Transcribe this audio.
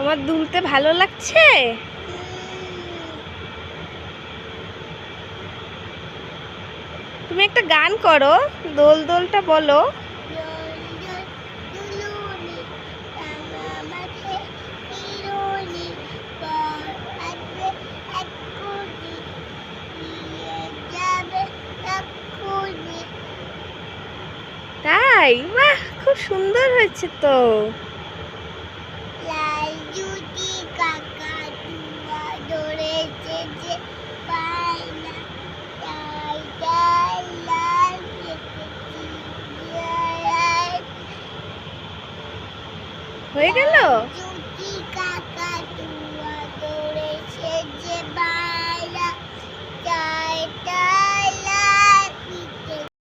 তোমার দুলতে ভালো লাগছে? তুমি একটা গান করো, দোল দোলটা বলো। তাই? বাহ, খুব সুন্দর হয়েছে তো। কাকা তুয়া ধরেছে যে পায় না, তাই তাই লাল হয়ে গেল?